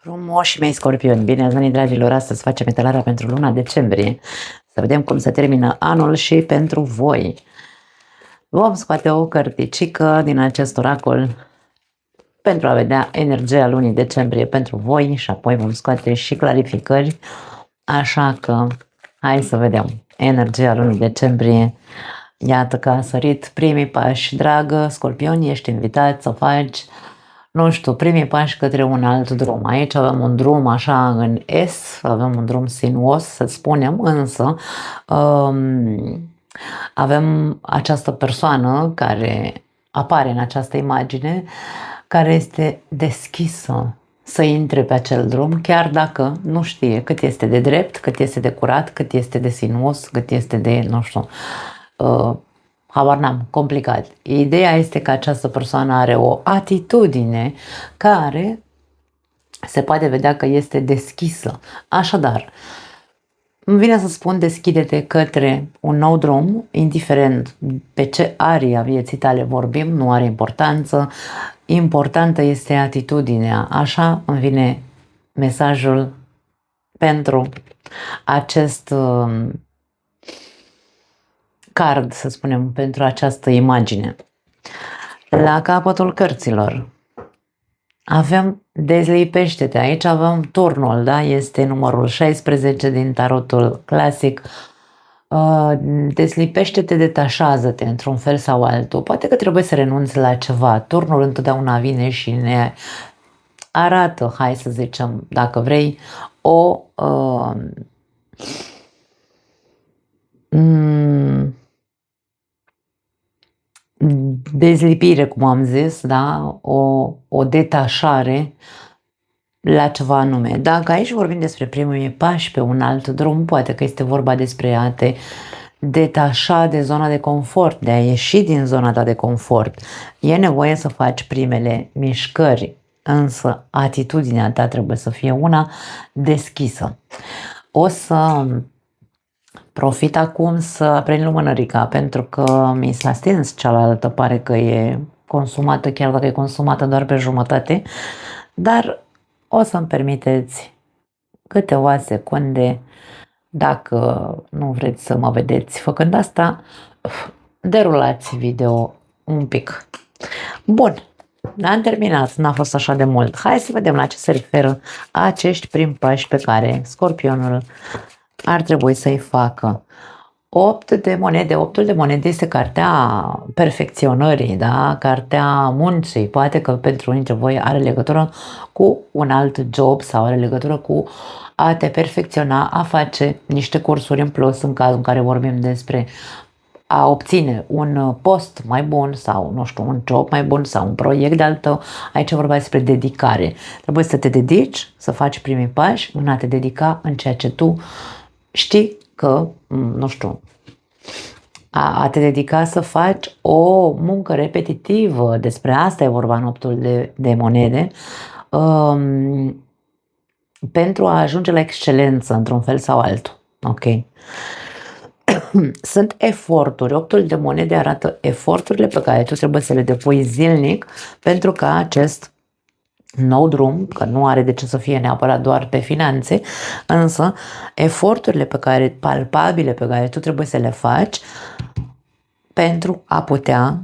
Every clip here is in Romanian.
Frumoși mei scorpioni, bine ați venit, dragilor, astăzi facem etalarea pentru luna decembrie. Să vedem cum se termină anul și pentru voi. Vom scoate o cărticică din acest oracol pentru a vedea energia lunii decembrie pentru voi și apoi vom scoate și clarificări. Așa că hai să vedem energia lunii decembrie. Iată că a sărit primii pași, dragă scorpioni, ești invitat să faci, nu știu, primii pași către un alt drum. Aici avem un drum așa în S, avem un drum sinuos, să spunem, însă avem această persoană care apare în această imagine, care este deschisă să intre pe acel drum, chiar dacă nu știe cât este de drept, cât este de curat, cât este de sinuos, cât este de, nu știu, habar n-am, complicat. Ideea este că această persoană are o atitudine care se poate vedea că este deschisă. Așadar, îmi vine să spun, deschide-te către un nou drum, indiferent pe ce arie a vieții tale vorbim, nu are importanță. Importantă este atitudinea. Așa îmi vine mesajul pentru acest card, să spunem, pentru această imagine. La capătul cărților avem dezlipește-te. Aici avem turnul, da? Este numărul 16 din tarotul clasic. Dezlipește-te, detașează-te într-un fel sau altul. Poate că trebuie să renunți la ceva. Turnul întotdeauna vine și ne arată, hai să zicem, dacă vrei, o dezlipire, cum am zis, da? O detașare la ceva anume. Dacă aici vorbim despre primii pași pe un alt drum, poate că este vorba despre a te detașa de zona de confort, de a ieși din zona ta de confort. E nevoie să faci primele mișcări, însă atitudinea ta trebuie să fie una deschisă. O să profit acum să prind lumânărica, pentru că mi s-a stins cealaltă, pare că e consumată, chiar dacă e consumată doar pe jumătate, dar o să-mi permiteți câteva secunde, dacă nu vreți să mă vedeți făcând asta, derulați video un pic. Bun, am terminat, n-a fost așa de mult. Hai să vedem la ce se referă acești primi pași pe care scorpionul ar trebui să-i facă. 8 de monede. 8-ul de monede este cartea perfecționării, da? Cartea muncii. Poate că pentru unii dintre voi are legătură cu un alt job sau are legătură cu a te perfecționa, a face niște cursuri în plus în cazul în care vorbim despre a obține un post mai bun sau, nu știu, un job mai bun sau un proiect de-al tău. Aici vorba despre dedicare. Trebuie să te dedici, să faci primii pași în a te dedica în ceea ce tu știi că, nu știu, a te dedica să faci o muncă repetitivă. Despre asta e vorba în 8-ul de monede, pentru a ajunge la excelență într-un fel sau altul. Ok? Sunt eforturi. 8-ul de monede arată eforturile pe care tu trebuie să le depui zilnic pentru ca acest nou drum, că nu are de ce să fie neapărat doar pe finanțe, însă eforturile palpabile pe care tu trebuie să le faci pentru a putea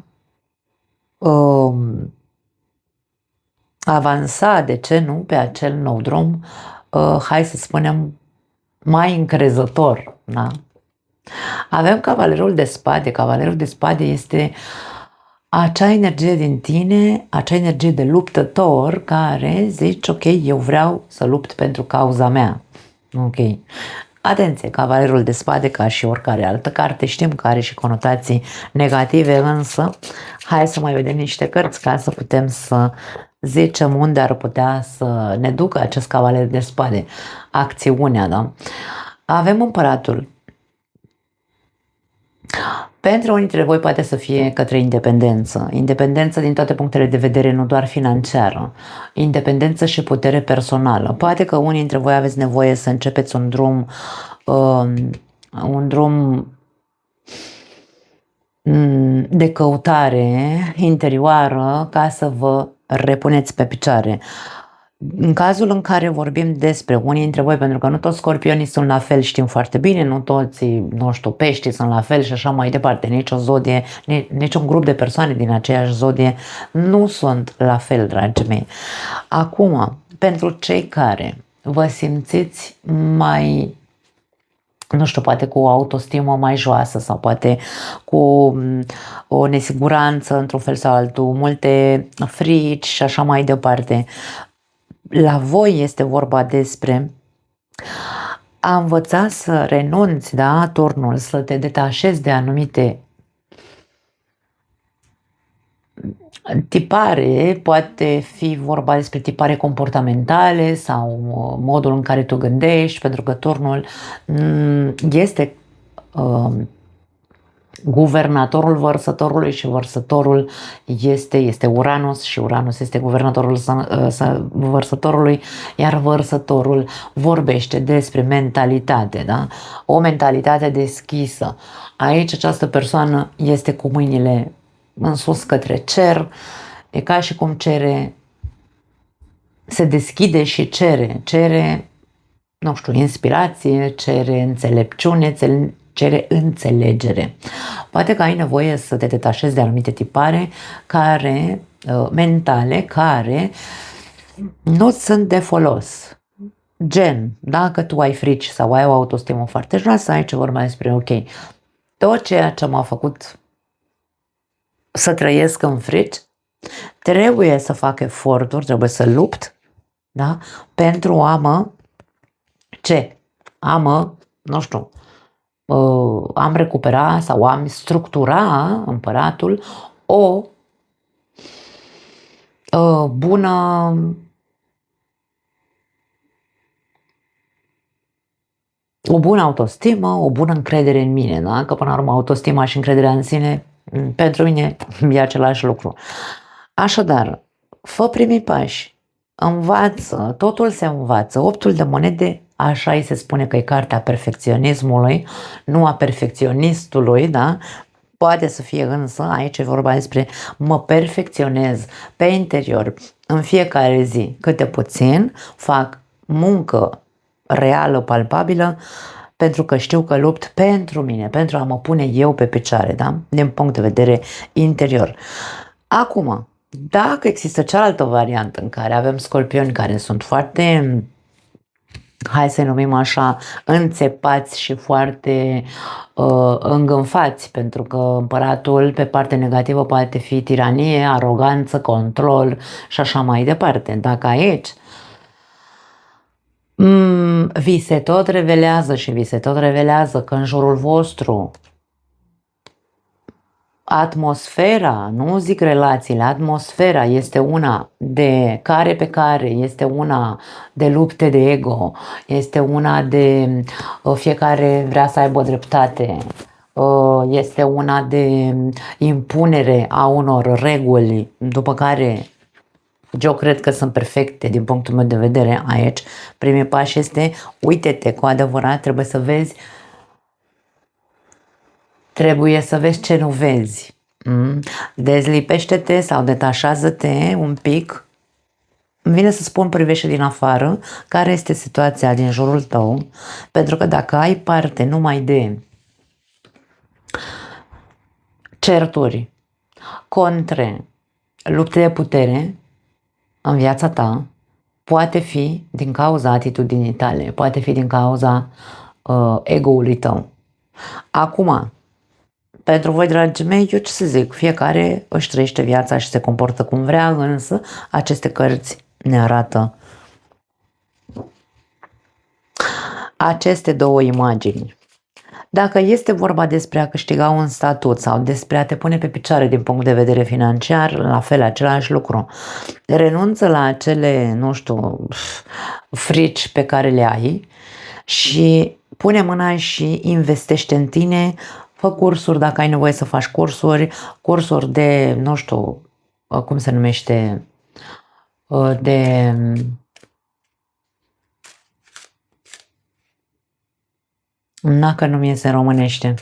avansa, de ce nu, pe acel nou drum, hai să spunem, mai încrezător. Da? Avem cavalerul de spade. Cavalerul de spade este acea energie din tine, acea energie de luptător care zici, ok, eu vreau să lupt pentru cauza mea. Ok. Atenție, cavalerul de spade, ca și oricare altă carte, știm că are și conotații negative, însă hai să mai vedem niște cărți ca să putem să zicem unde ar putea să ne ducă acest cavaler de spade, acțiunea, da? Avem împăratul. Pentru unii dintre voi poate să fie către independență. Independență din toate punctele de vedere, nu doar financiară. Independență și putere personală. Poate că unii dintre voi aveți nevoie să începeți un drum de căutare interioară ca să vă repuneți pe picioare. În cazul în care vorbim despre unii dintre voi, pentru că nu toți scorpionii sunt la fel, știm foarte bine, nu toți, nu știu, peștii sunt la fel și așa mai departe, nici o zodie, niciun grup de persoane din aceeași zodie nu sunt la fel, dragii mei. Acum, pentru cei care vă simțiți mai, nu știu, poate cu o autostimă mai joasă sau poate cu o nesiguranță într-un fel sau altul, multe frici și așa mai departe, la voi este vorba despre a învăța să renunți, da, turnul, să te detașezi de anumite tipare, poate fi vorba despre tipare comportamentale sau modul în care tu gândești, pentru că turnul este guvernatorul vărsătorului și vărsătorul este Uranus și Uranus este guvernatorul vărsătorului, iar vărsătorul vorbește despre mentalitate, da? O mentalitate deschisă. Aici această persoană este cu mâinile în sus către cer, e ca și cum cere, se deschide și cere, nu știu, inspirație, cere înțelepciune, cere înțelegere. Poate că ai nevoie să te detașezi de anumite tipare care, mentale, care nu sunt de folos. Gen, dacă tu ai frici sau ai o autostimă foarte joasă, aici vorba despre, ok, tot ceea ce m-a făcut să trăiesc în frici, trebuie să fac eforturi, trebuie să lupt, da? Pentru a mă, nu știu, am recupera sau am structura împăratul o bună autostimă, o bună încredere în mine, da? Că până la urmă autostima și încrederea în sine pentru mine e același lucru. Așadar, fă primii pași, învață, totul se învață, 8-ul de monede, așa îi se spune că e cartea perfecționismului, nu a perfecționistului, da? Poate să fie însă, aici e vorba despre mă perfecționez pe interior în fiecare zi câte puțin, fac muncă reală, palpabilă, pentru că știu că lupt pentru mine, pentru a mă pune eu pe picioare, da? Din punct de vedere interior. Acum, dacă există cealaltă variantă în care avem scorpioni care sunt foarte, hai să-i numim așa, înțepați și foarte îngânfați, pentru că împăratul pe partea negativă poate fi tiranie, aroganță, control și așa mai departe. Dacă aici vi se tot revelează că în jurul vostru atmosfera, nu zic relațiile, atmosfera este una de care pe care, este una de lupte de ego, este una de fiecare vrea să aibă dreptate, este una de impunere a unor reguli, după care eu cred că sunt perfecte din punctul meu de vedere aici. Primul pas este, uite-te cu adevărat, trebuie să vezi ce nu vezi. Dezlipește-te sau detașează-te un pic. Îmi vine să spun privește din afară care este situația din jurul tău, pentru că dacă ai parte numai de certuri, contre, lupte de putere în viața ta, poate fi din cauza atitudinii tale, poate fi din cauza ego-ului tău. Acum, pentru voi, dragii mei, eu ce să zic, fiecare își trăiește viața și se comportă cum vrea, însă aceste cărți ne arată aceste două imagini. Dacă este vorba despre a câștiga un statut sau despre a te pune pe picioare din punct de vedere financiar, la fel, același lucru. Renunță la acele, nu știu, frici pe care le ai și pune mâna și investește în tine, fă cursuri dacă ai nevoie să faci cursuri de, nu știu, cum se numește, de că nu mi iese în românește.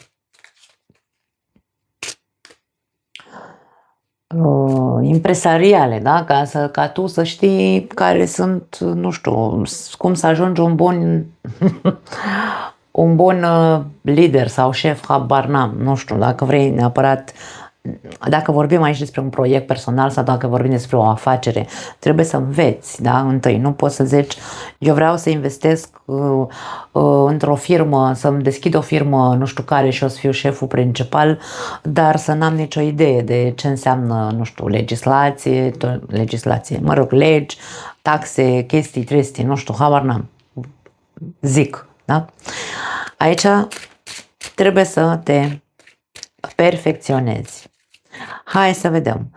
impresariale, da? Ca tu să știi care sunt, nu știu, cum să ajungi un bun un bun lider sau șef, habar n-am, nu știu, dacă vrei neapărat, dacă vorbim aici despre un proiect personal sau dacă vorbim despre o afacere, trebuie să înveți, da? Întâi, nu poți să zici, eu vreau să investesc într-o firmă, să-mi deschid o firmă, nu știu care, și o să fiu șeful principal, dar să n-am nicio idee de ce înseamnă, nu știu, legislație, mă rog, legi, taxe, chestii, trestii, nu știu, habar n-am, zic, da? Aici trebuie să te perfecționezi. Hai să vedem.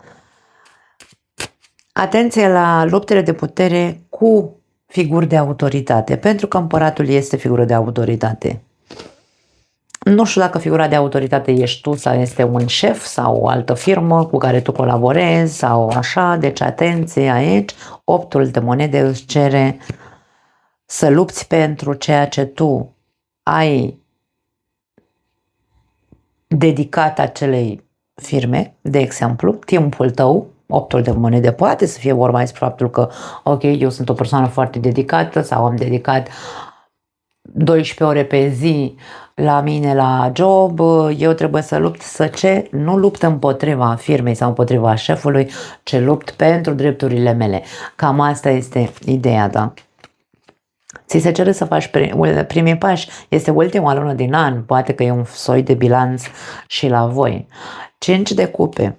Atenție la luptele de putere cu figuri de autoritate, pentru că împăratul este figură de autoritate. Nu știu dacă figura de autoritate ești tu sau este un șef sau o altă firmă cu care tu colaborezi sau așa, deci atenție aici. Optul de monede îți cere să lupți pentru ceea ce tu ai dedicat acelei firme, de exemplu, timpul tău. Optul de monede poate să fie vorba despre faptul că, ok, eu sunt o persoană foarte dedicată sau am dedicat 12 ore pe zi la mine la job, eu trebuie să lupt nu lupt împotriva firmei sau împotriva șefului, ci lupt pentru drepturile mele. Cam asta este ideea, da? Ți se cere să faci primii pași, este ultima lună din an, poate că e un soi de bilanț și la voi. 5 de cupe.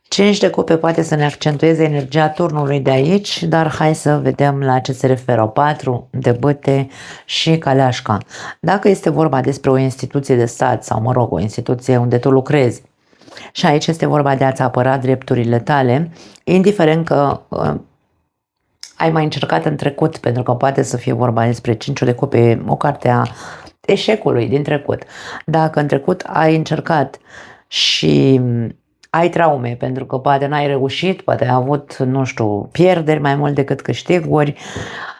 5 de cupe poate să ne accentueze energia turnului de aici, dar hai să vedem la ce se referă. 4 de bâte și caleașca. Dacă este vorba despre o instituție de stat sau, mă rog, o instituție unde tu lucrezi, și aici este vorba de a-ți apăra drepturile tale, indiferent că ai mai încercat în trecut, pentru că poate să fie vorba despre 5 de cupe, o carte a eșecului din trecut. Dacă în trecut ai încercat și ai traume, pentru că poate n-ai reușit, poate ai avut, nu știu, pierderi mai mult decât câștiguri,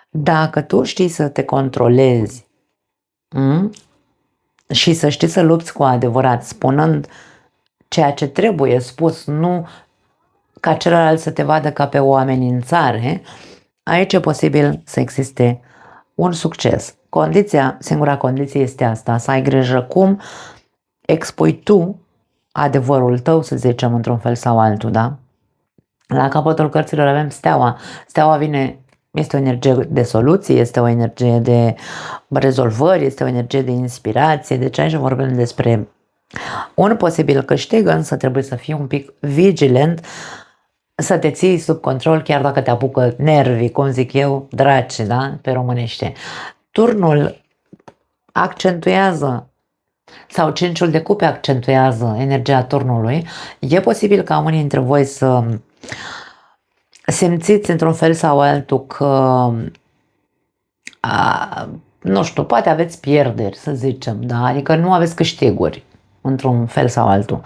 dacă tu știi să te controlezi și să știi să lupți cu adevărat, spunând ceea ce trebuie spus, nu ca celălalt să te vadă ca pe o amenințare, aici e posibil să existe un succes. Singura condiție este asta, să ai grijă cum expui tu adevărul tău, să zicem, într-un fel sau altul, da? La capătul cărților avem steaua. Steaua vine, este o energie de soluții, este o energie de rezolvări, este o energie de inspirație, deci aici vorbim despre un posibil câștig, însă trebuie să fii un pic vigilent, să te ții sub control, chiar dacă te apucă nervii, cum zic eu, draci, da? Pe românește. Turnul accentuează, sau 5-ul de cupe accentuează energia turnului. E posibil ca unii dintre voi să simțiți într-un fel sau altul că nu știu, poate aveți pierderi, să zicem, da? Adică nu aveți câștiguri într-un fel sau altul.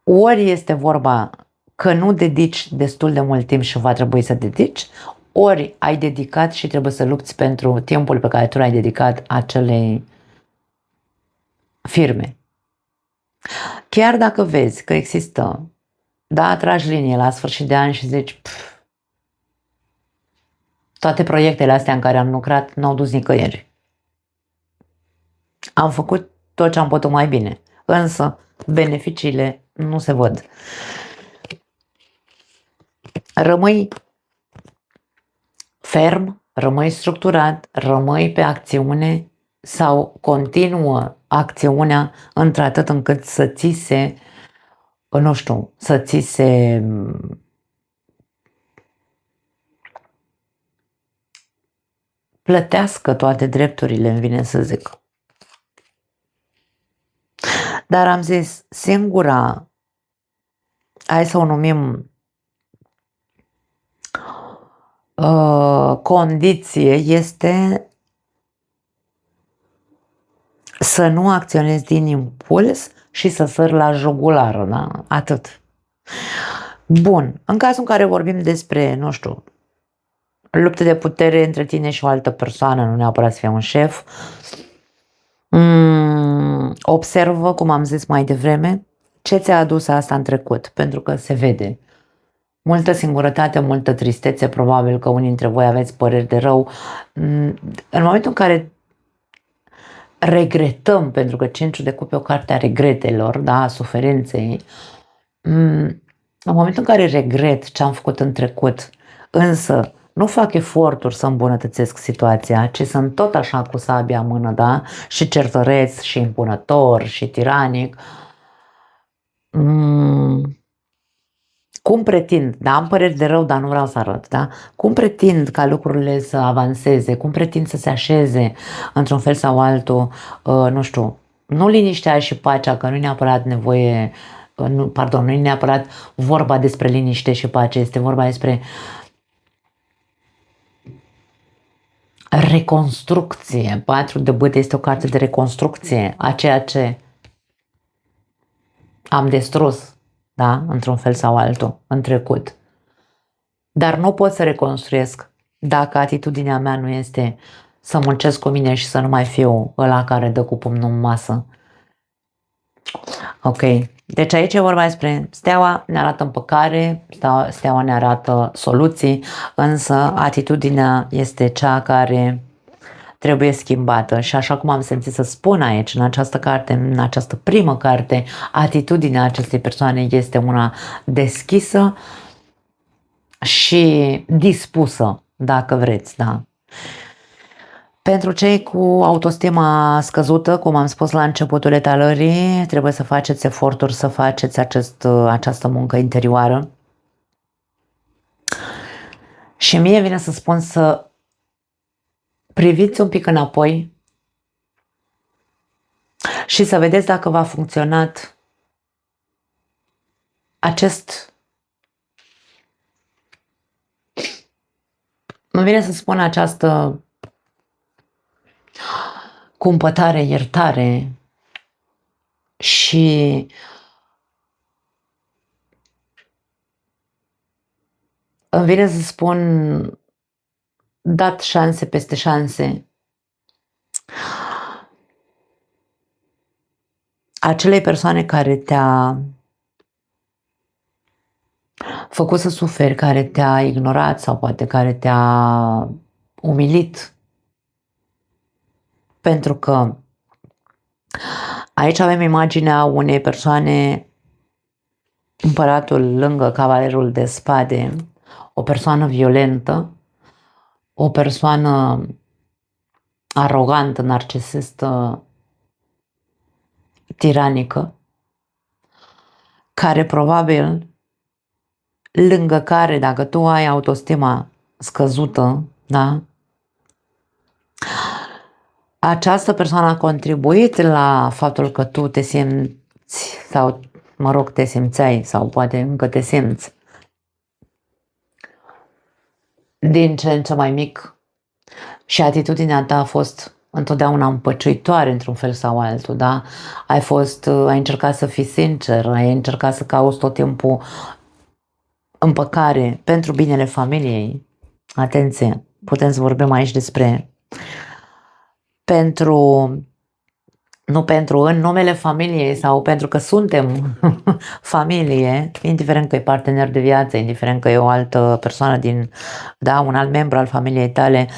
Ori este vorba că nu dedici destul de mult timp și va trebui să dedici, ori ai dedicat și trebuie să lupți pentru timpul pe care tu l-ai dedicat acelei firme. Chiar dacă vezi că există, da, tragi linie la sfârșit de an și zici, toate proiectele astea în care am lucrat n-au dus nicăieri. Am făcut tot ce am putut mai bine, însă beneficiile nu se văd. Rămâi ferm, rămâi structurat, rămâi pe acțiune sau continuă acțiunea într-atât încât să ți se, nu știu, să ți se plătească toate drepturile, îmi vine să zic. Dar am zis, singura, hai să o numim condiție, este să nu acționezi din impuls și să sări la jugular, da? Atât. Bun, în cazul în care vorbim despre, nu știu, lupte de putere între tine și o altă persoană, nu neapărat să fie un șef, observă, cum am zis mai devreme, Ce ți-a adus asta în trecut? Pentru că se vede. Multă singurătate, multă tristețe, probabil că unii dintre voi aveți păreri de rău. În momentul în care regretăm, pentru că Centrul de Cupe e o carte a regretelor, da, a suferinței, în momentul în care regret ce am făcut în trecut, însă nu fac eforturi să îmbunătățesc situația, ci sunt tot așa cu sabia în mână, da, și certăreț, și impunător, și tiranic, cum pretind, da, am păreri de rău, dar nu vreau să arăt, da? Cum pretind ca lucrurile să avanseze, cum pretind să se așeze într-un fel sau altul, nu știu, nu liniștea și pacea, că nu e neapărat nevoie, nu e neapărat vorba despre liniște și pace, este vorba despre reconstrucție. Patru de bâte este o carte de reconstrucție a ceea ce am distrus, da, într-un fel sau altul, în trecut. Dar nu pot să reconstruiesc dacă atitudinea mea nu este să muncesc cu mine și să nu mai fiu ăla care dă cu pumnul în masă. Ok. Deci aici e vorba despre steaua ne arată împăcare, steaua ne arată soluții, însă atitudinea este cea care trebuie schimbată și așa cum am simțit să spun aici, în această carte, în această primă carte, atitudinea acestei persoane este una deschisă și dispusă, dacă vreți, da. Pentru cei cu autostima scăzută, cum am spus la începutul etalării, trebuie să faceți eforturi să faceți această muncă interioară. Și mie vine să spun să priviți un pic înapoi și să vedeți dacă v-a funcționat îmi vine să spun această cumpătare, iertare și îmi vine să spun dat șanse peste șanse acelei persoane care te-a făcut să suferi, care te-a ignorat sau poate care te-a umilit. Pentru că aici avem imaginea unei persoane, împăratul lângă cavalerul de spade, o persoană violentă, o persoană arogantă, narcisistă, tiranică, care probabil, lângă care, dacă tu ai autostima scăzută, da, această persoană a contribuit la faptul că tu te simți, sau mă rog, te simțeai, sau poate încă te simți din ce în ce mai mic și atitudinea ta a fost întotdeauna împăciuitoare într-un fel sau altul, da? Ai încercat să fii sincer, ai încercat să cauți tot timpul împăcare pentru binele familiei. Atenție, putem să vorbim aici despre nu pentru în numele familiei sau pentru că suntem familie, indiferent că e partener de viață, indiferent că e o altă persoană un alt membru al familiei tale,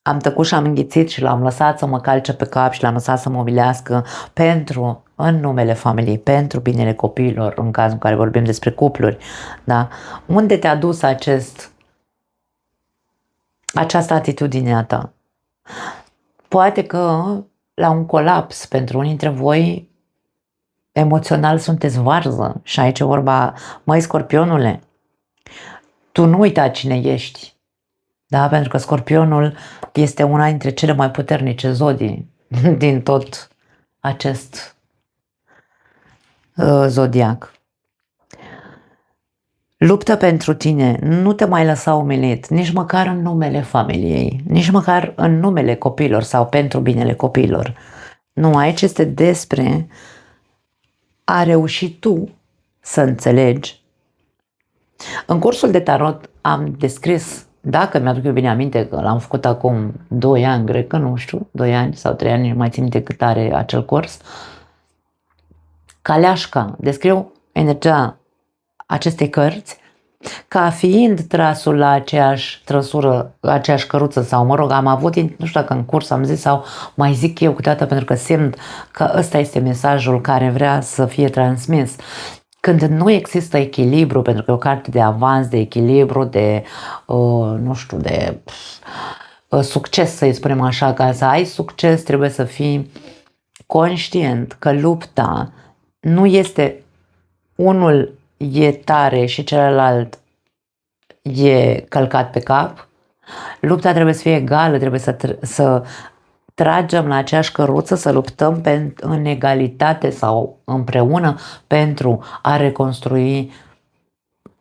am tăcut și am înghițit și l-am lăsat să mă calce pe cap și l-am lăsat să mă umilească în numele familiei, pentru binele copiilor, în cazul în care vorbim despre cupluri, da? Unde te-a dus această atitudine a ta? Poate că la un colaps pentru unii dintre voi emoțional sunteți varză și aici e vorba, măi Scorpionule, tu nu uita cine ești, da? Pentru că Scorpionul este una dintre cele mai puternice zodii din tot acest zodiac. Luptă pentru tine, nu te mai lăsa umilit, nici măcar în numele familiei, nici măcar în numele copiilor sau pentru binele copiilor. Nu, aici este despre a reuși tu să înțelegi. În cursul de tarot am descris, dacă mi-aduc eu bine aminte, că l-am făcut acum 2 ani, cred că, nu știu, 2 ani sau 3 ani, nu mai țin minte cât are acel curs, Caleașca, descriu energia acestei cărți ca fiind trasul la aceeași trăsură, la aceeași căruță sau, mă rog, am avut, nu știu dacă în curs am zis sau mai zic eu câteodată pentru că simt că ăsta este mesajul care vrea să fie transmis. Când nu există echilibru, pentru că e o carte de avans, de echilibru, de, nu știu, de succes, să-i spunem așa, ca să ai succes trebuie să fii conștient că lupta nu este unul e tare și celălalt e călcat pe cap. Lupta trebuie să fie egală, trebuie să tragem la aceeași căruță, să luptăm în egalitate sau împreună pentru a reconstrui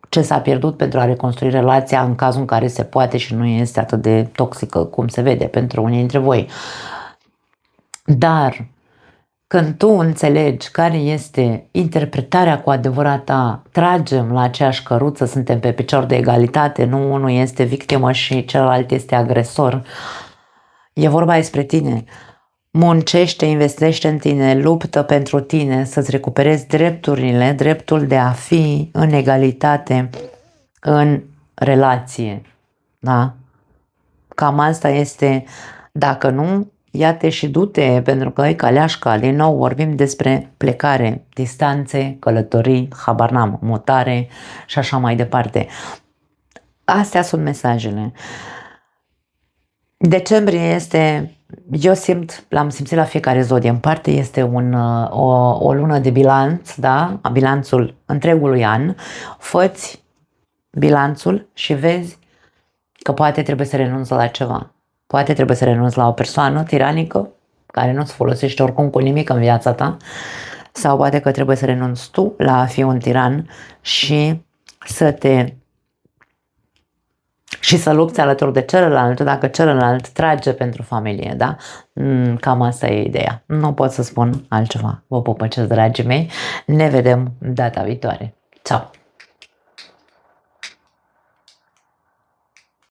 ce s-a pierdut, pentru a reconstrui relația în cazul în care se poate și nu este atât de toxică cum se vede pentru unii dintre voi. Dar când tu înțelegi care este interpretarea cu adevărat ta, tragem la aceeași căruță, suntem pe picior de egalitate, nu unul este victimă și celălalt este agresor. E vorba despre tine. Muncește, investește în tine, luptă pentru tine, să-ți recuperezi drepturile, dreptul de a fi în egalitate în relație. Da? Cam asta este, dacă nu, ia-te și du-te, pentru că e caleașca. Din nou vorbim despre plecare, distanțe, călătorii, habar n-am, mutare și așa mai departe. Astea sunt mesajele. Decembrie este, eu simt, l-am simțit la fiecare zodie în parte, este o lună de bilanț, da? Bilanțul întregului an. Fă-ți bilanțul și vezi că poate trebuie să renunți la ceva. Poate trebuie să renunți la o persoană tiranică care nu-ți folosește oricum cu nimic în viața ta, sau poate că trebuie să renunți tu la a fi un tiran și să lupți alături de celălalt dacă celălalt trage pentru familie, da? Cam asta e ideea. Nu pot să spun altceva. Vă pupăcesc, dragii mei. Ne vedem data viitoare. Ciao!